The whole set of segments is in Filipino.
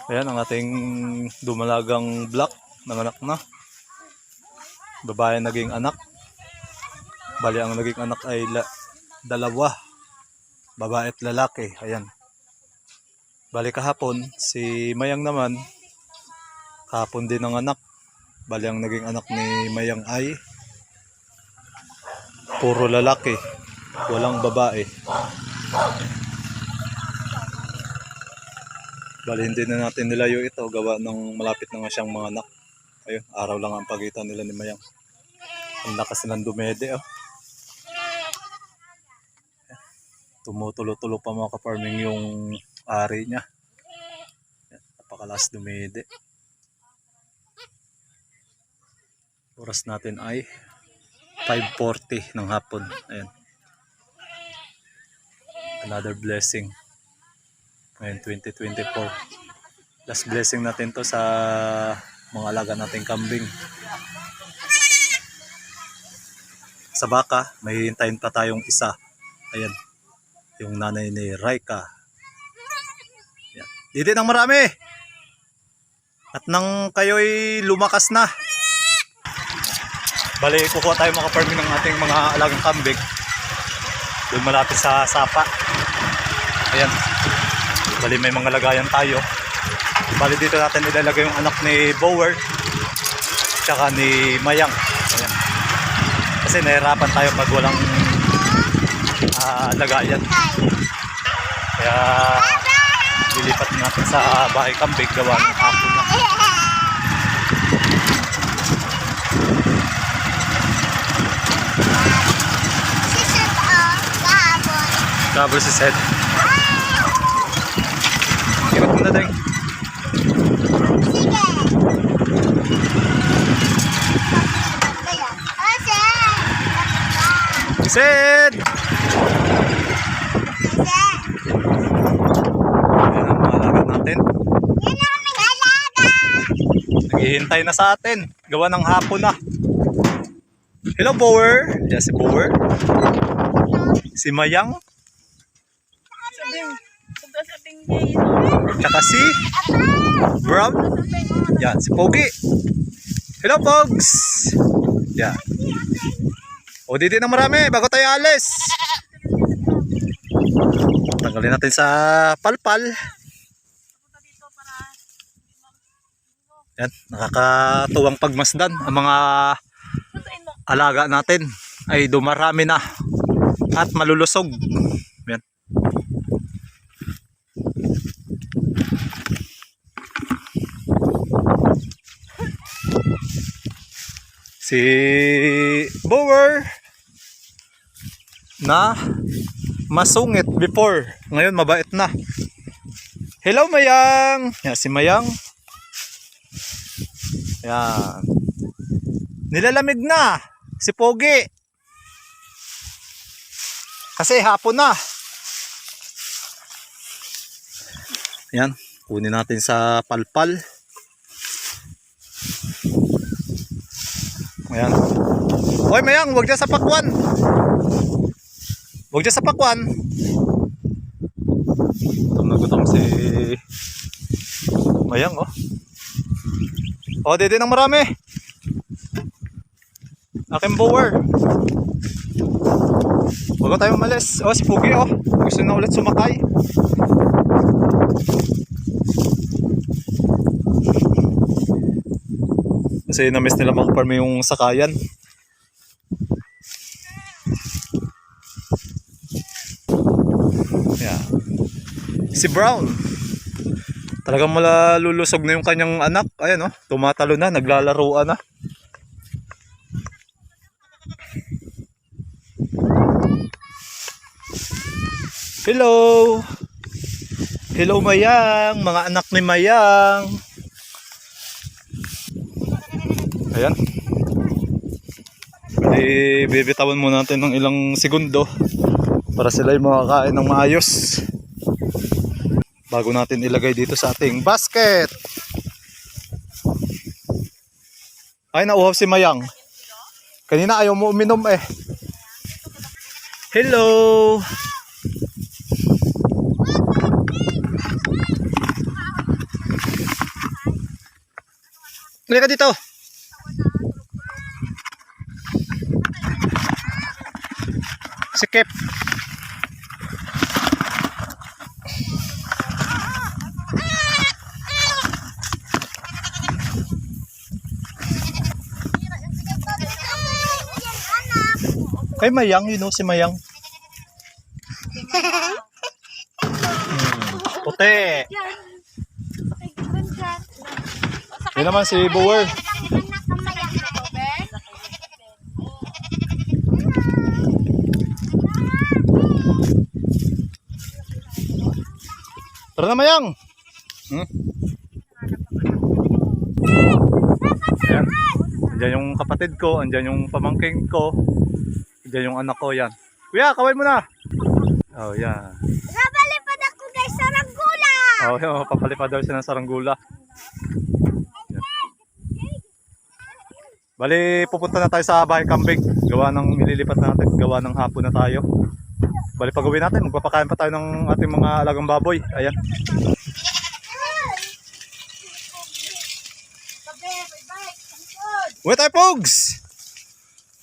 Ayan ang ating dumalagang black, nanganak na. Babae naging anak. Bali ang naging anak ay dalawa, babae at lalaki. Ayan. Bali kahapon, si Mayang naman, kahapon din ang anak. Bali ang naging anak ni Mayang ay puro lalaki, walang babae. Bali hindi na natin nilayo ito, gawa ng malapit na nga siyang mga anak. Ayun, araw lang ang pagitan nila ni Mayang. Ang lakas nilang dumede, oh. Tumutulo-tulo pa mga ka-farming yung ari niya. Napakalas dumede. Oras natin ay 5:40 ng hapon. Ayan. Another blessing. Ngayon 2024. Last blessing natin to sa mga alaga nating kambing. Sa baka, may hintayin pa tayong isa. Ayan. Yung nanay ni Raika. Ayan. Dito nang marami. At nang kayo'y lumakas na. Bali, kukuha tayo mga farming ng ating mga alagang kambing. Doon malapit sa sapa. Ayan. Bali, may mga lagayan tayo. Bali, dito natin ilalagay yung anak ni Bower. Tsaka ni Mayang. Ayan. Kasi nahirapan tayo pag walang lagayan. Kaya lilipat natin sa bahay kambing, gawa ng hapon na. Double si Seth. Ikot mo na dahil. Seth! Ayan ang mga alaga natin. Naghihintay na sa atin. Gawa ng hapon na. Hello, Bower. Diyan si Bower. Si Mayang. Tsaka si Brown. Yan, si Pogi. Hello, Pogs. Yan. O, dito na marami bago tayo alis. Tanggalin natin sa palpal. Yan, nakakatuwang pagmasdan. Ang mga alaga natin ay dumarami na at malulusog. Yan. Si Bower na masungit before, ngayon mabait na. Hello, Mayang. Yan, si Mayang. Yan. Nilalamig na si Pogi. Kasi hapon na. Yan, kunin natin sa palpal. Ayan. Hoy, Mayang, huwag dyan sa pakwan. Huwag dyan sa pakwan. Gutom na gutom si Mayang, oh. Oh, dito nang marami. Aking Bower. Huwag tayong malis. Oh, si Pugi, oh. Gusto na ulit sumakay. Kasi na-miss nila makaparm yung sakayan. Yeah. Si Brown. Talagang malalulusog na yung kanyang anak. Ayan, oh, tumatalo na, naglalaruan na. Hello. Hello, Mayang. Mga anak ni Mayang. Ayan. Bibitawan muna natin ng ilang segundo para sila ay makakain ng maayos bago natin ilagay dito sa ating basket. Ay, nauhaw si Mayang. Kanina ayaw mo uminom eh. Hello. Halika dito. Sikip. Kay Mayang, you know si Mayang. Puti. Yun naman si Bower. Tara na Mayang. Ayan. Andyan yung kapatid ko, andyan yung pamangking ko, andyan yung anak ko, yan. Kuya, kaway mo na. Oh, yan. Napalipad ako guys sa Ranggula. Oh, yan, papalipad daw siya ng saranggula. Yan. Bali, pupunta na tayo sa bahay kambing. Gawa ng ililipat natin, gawa ng hapon na tayo. Bali, pag-uwi natin, magpapakain pa tayo ng ating mga alagang baboy. Ayan. Uwi tayo, Pogs!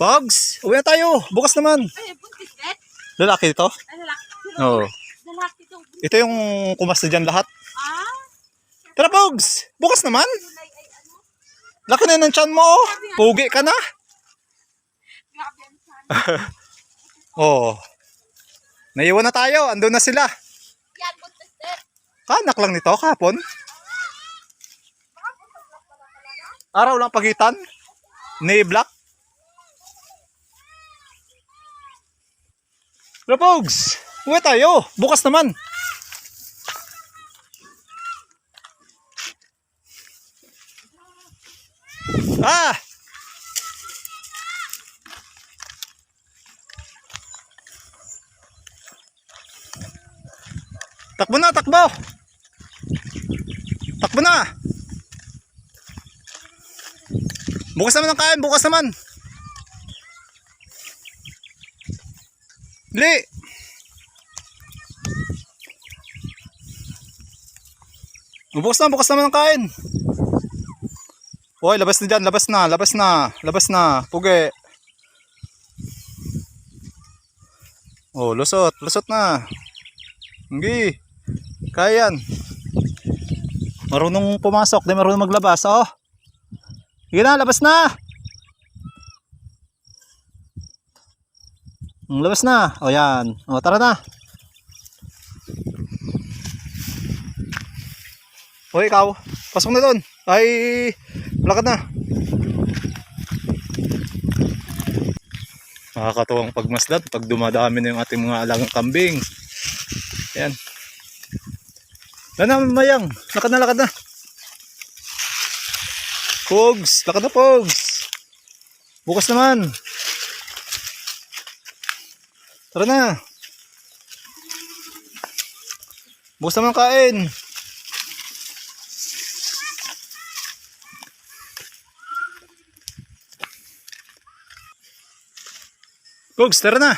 Pogs, uwi na tayo. Bukas naman. Ay, buntis net. Lalaki ito? Ay, lalaki. Oo. Lalaki to. Ito yung kumasta dyan lahat. Ah? Tara, Pogs! Bukas naman. Laki na ng tiyan mo. Oh. Pugi ka na. Grabe ang sana. Oh. Naiwan na tayo. Andun na sila. Yan, buntis net. Kanak lang nito kahapon. Araw lang pagitan. Ni Black. Tara, Pogs! Uwi tayo. Bukas naman. Ah! Takbo na, takbo! Takbo na! Bukas naman ang kain, bukas naman! Dili! Bukas naman ang kain! Hoy, labas na dyan, labas na, labas na, labas na, pugi. Oh, lusot, lusot na. Hindi, kaya yan. Marunong pumasok, di marunong maglabas, oh. Sige na, labas na. Labas na, oh yan. Oh, tara na. Hoy, ikaw, pasok na doon. Ay, lakad na. Nakakatuwang pagmasdan pag dumadami na yung ating mga alagang kambing. Ayan. Lana, Mayang. Lakad na, lakad na. Pogs, lakad na, Pogs. Bukas naman. Tara na. Bukas naman kain. Pogs, tara na.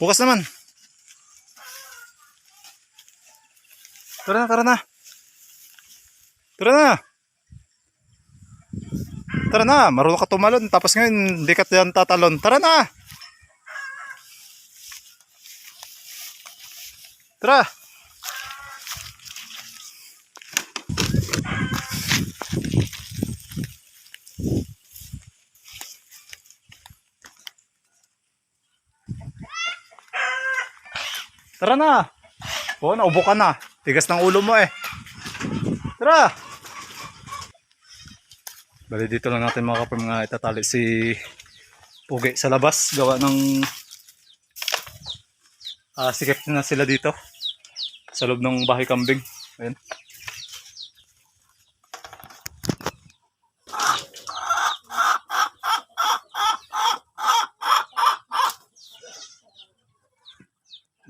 Bukas naman. Tara na, tara na. Tara na. Tara na, marunong ka tumalon. Tapos ngayon, hindi ka dyan tatalon. Tara na. Tara. Tara na. Oo, naubo ka na. Tigas ng ulo mo eh. Tara. Bali dito lang natin mga kapatid mga itatali si Pugi sa labas. Gawa ng sikip na sila dito. Sa loob ng bahay kambing. Ayan.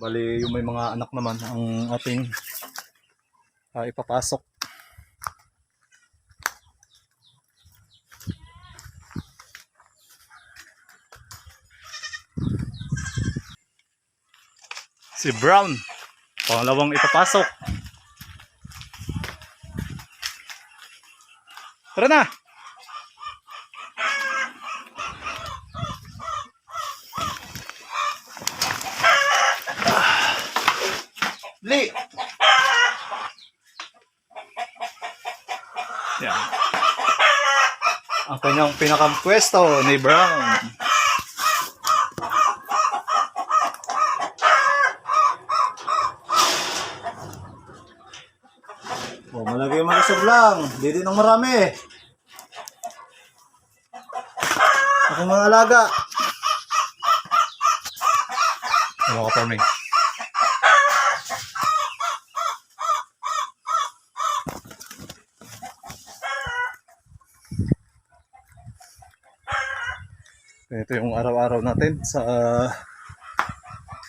Bali yung may mga anak naman ang ating ipapasok. Si Brown, pangalawang ipapasok. Tara na! Li! Yan. Ang kanyang pinakapwesto ni Brown. Oh, malagay mo sa lang. Dito ng marami. Ako mga alaga. Ano ka farming? Ito yung araw-araw natin sa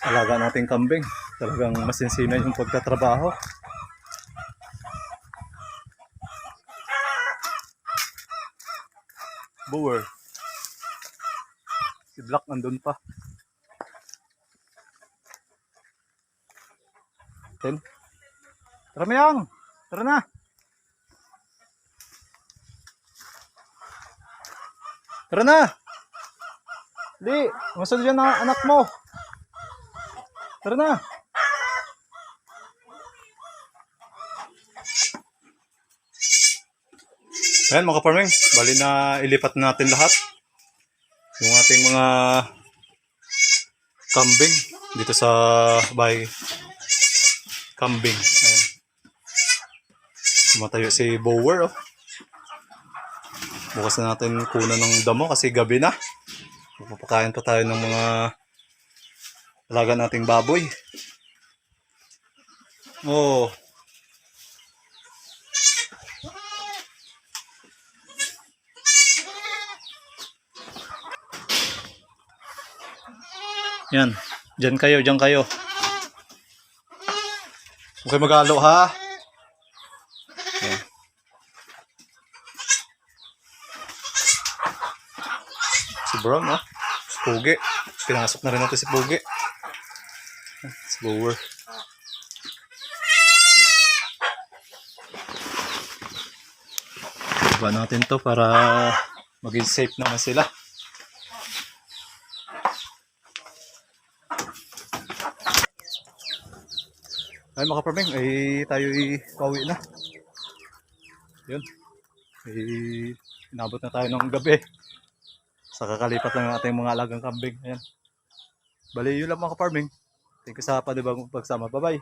alaga nating kambing. Talagang masinsinay yung pagtatrabaho. Bower. Si Black nandun pa. Tara Mayang! Tara na! Tara na! Li! Masal dyan ang anak mo! Tara na! Ayan mga farming, bali na ilipat natin lahat yung ating mga kambing dito sa bahay kambing. Ayan. Matayo si Bower. Oh. Bukas na natin kunan ng damo kasi gabi na. Magpapakain pa tayo ng mga alaga nating baboy. Oh. Yan. Diyan kayo, diyan kayo. Huwag kayo mag-alo ha. Yan. Si Brown, oh. Si Pugi. Pinasok na rin natin si Pugi. Si Bower. Iba natin to para maging safe naman sila. Ay mga farming, ay tayo pauwi na. Yun. Ay inabot na tayo ng gabi. Sa kakalipat lang ng ating mga alagang kambing. Ayan. Bali yun lang mga farming. Thank you sa pagbabang pagsama. Bye bye.